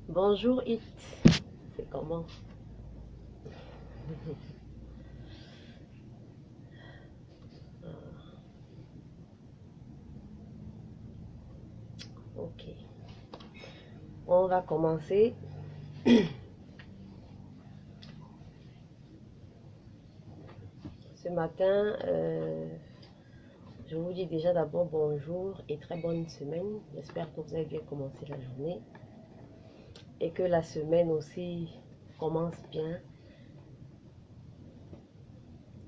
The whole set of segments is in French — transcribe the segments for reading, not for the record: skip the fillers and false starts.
Bonjour It, c'est comment? Ok, on va commencer. Ce matin, je vous dis déjà d'abord bonjour et très bonne semaine. J'espère que vous avez bien commencé la journée et que la semaine aussi commence bien.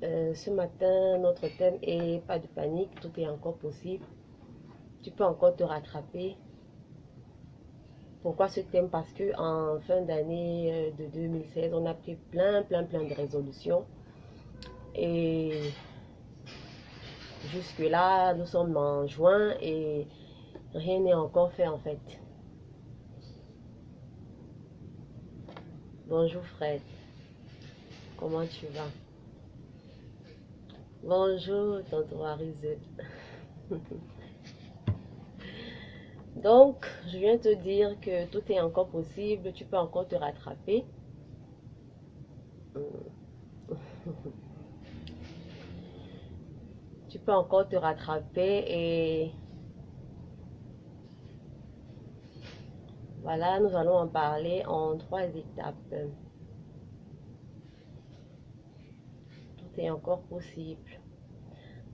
Ce matin, notre thème est pas de panique, tout est encore possible. Tu peux encore te rattraper. Pourquoi ce thème? Parce que en fin d'année de 2016, on a pris plein de résolutions. Et jusque-là, nous sommes en juin et rien n'est encore fait en fait. Bonjour Fred, comment tu vas? Bonjour tonton Arise. Donc, je viens te dire que tout est encore possible, tu peux encore te rattraper. Tu peux encore te rattraper et voilà, nous allons en parler en 3 étapes. Tout est encore possible.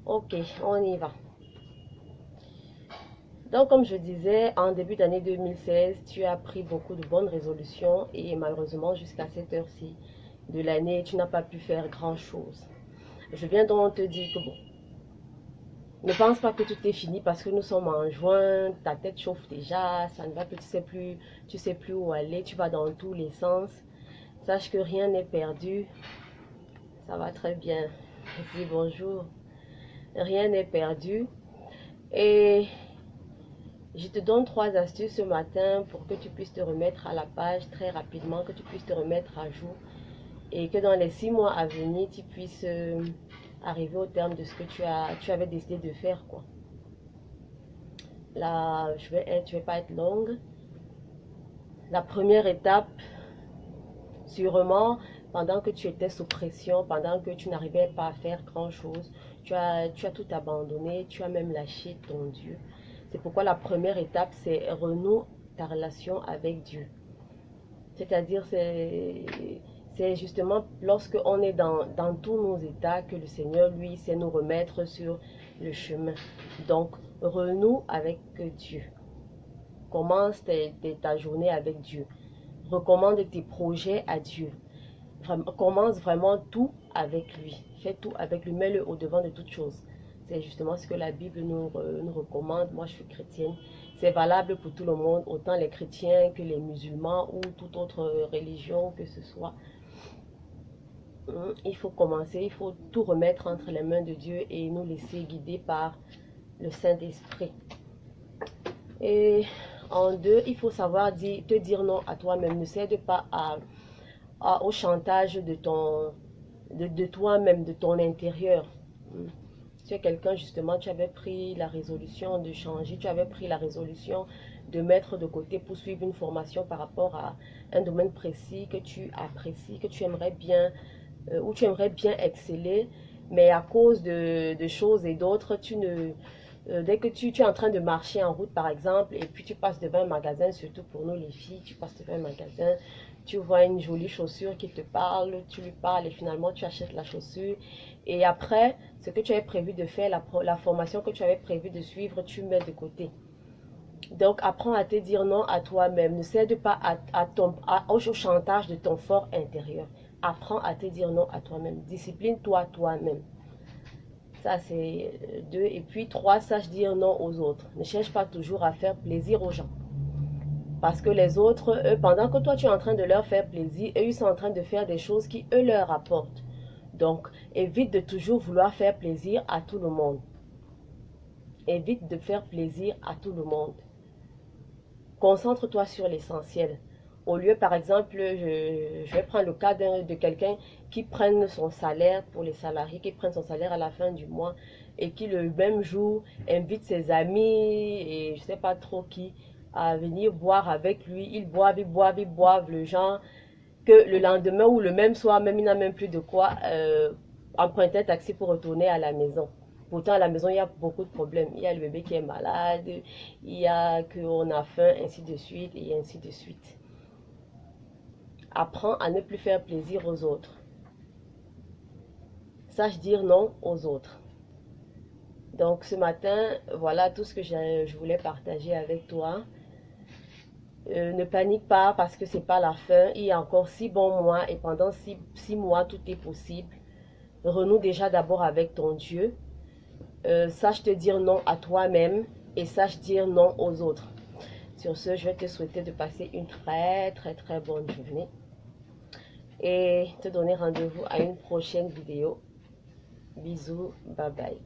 Ok, on y va. Donc, comme je disais, en début d'année 2016, tu as pris beaucoup de bonnes résolutions et malheureusement, jusqu'à cette heure-ci de l'année, tu n'as pas pu faire grand-chose. Je viens donc te dire que bon, ne pense pas que tout est fini parce que nous sommes en juin, ta tête chauffe déjà, ça ne va plus, tu sais plus où aller, tu vas dans tous les sens. Sache que rien n'est perdu. Ça va très bien. Dis bonjour. Rien n'est perdu. Et je te donne 3 astuces ce matin pour que tu puisses te remettre à la page très rapidement, que tu puisses te remettre à jour et que dans les 6 mois à venir, tu puisses arriver au terme de ce que tu avais décidé de faire, quoi. Là, je vais pas être longue. La première étape, sûrement, pendant que tu étais sous pression, pendant que tu n'arrivais pas à faire grand-chose, tu as tout abandonné, tu as même lâché ton Dieu. C'est pourquoi la première étape, c'est renoue ta relation avec Dieu. C'est-à-dire, c'est justement lorsque on est dans tous nos états que le Seigneur, lui, sait nous remettre sur le chemin. Donc, renoue avec Dieu. Commence ta journée avec Dieu. Recommande tes projets à Dieu. Commence vraiment tout avec lui. Fais tout avec lui. Mets-le au-devant de toute chose. C'est justement ce que la Bible nous recommande. Moi, je suis chrétienne. C'est valable pour tout le monde, autant les chrétiens que les musulmans ou toute autre religion que ce soit. Il faut commencer, il faut tout remettre entre les mains de Dieu et nous laisser guider par le Saint-Esprit. Et en 2, il faut savoir te dire non à toi-même. Ne cède pas au chantage de toi-même, de ton intérieur. Tu es quelqu'un, justement, tu avais pris la résolution de changer, tu avais pris la résolution de mettre de côté pour suivre une formation par rapport à un domaine précis que tu apprécies, que tu aimerais bien, où tu aimerais bien exceller, mais à cause de choses et d'autres, dès que tu es en train de marcher en route, par exemple, et puis tu passes devant un magasin, surtout pour nous les filles, tu passes devant un magasin, tu vois une jolie chaussure qui te parle, tu lui parles et finalement tu achètes la chaussure. Et après, ce que tu avais prévu de faire, la formation que tu avais prévu de suivre, tu mets de côté. Donc, apprends à te dire non à toi-même. Ne cède pas au chantage de ton fort intérieur. Apprends à te dire non à toi-même. Discipline-toi toi-même. Ça, c'est 2. Et puis 3, sache dire non aux autres. Ne cherche pas toujours à faire plaisir aux gens. Parce que les autres, eux, pendant que toi, tu es en train de leur faire plaisir, eux, ils sont en train de faire des choses qui, eux, leur apportent. Donc, évite de toujours vouloir faire plaisir à tout le monde. Évite de faire plaisir à tout le monde. Concentre-toi sur l'essentiel. Au lieu, par exemple, je vais prendre le cas de quelqu'un qui prenne son salaire, pour les salariés, qui prennent son salaire à la fin du mois et qui le même jour invite ses amis et je sais pas trop qui à venir boire avec lui. Ils boivent, ils boivent, ils boivent, le genre que le lendemain ou le même soir, même il n'a même plus de quoi emprunter un taxi pour retourner à la maison. Pourtant, à la maison, il y a beaucoup de problèmes. Il y a le bébé qui est malade, il y a qu'on a faim, ainsi de suite, et ainsi de suite. Apprends à ne plus faire plaisir aux autres. Sache dire non aux autres. Donc, ce matin, voilà tout ce que je voulais partager avec toi. Ne panique pas parce que c'est pas la fin. Il y a encore 6 bons mois et pendant 6 mois, tout est possible. Renoue déjà d'abord avec ton Dieu. Sache te dire non à toi-même et sache dire non aux autres. Sur ce, je vais te souhaiter de passer une très bonne journée et te donner rendez-vous à une prochaine vidéo. Bisous, bye bye.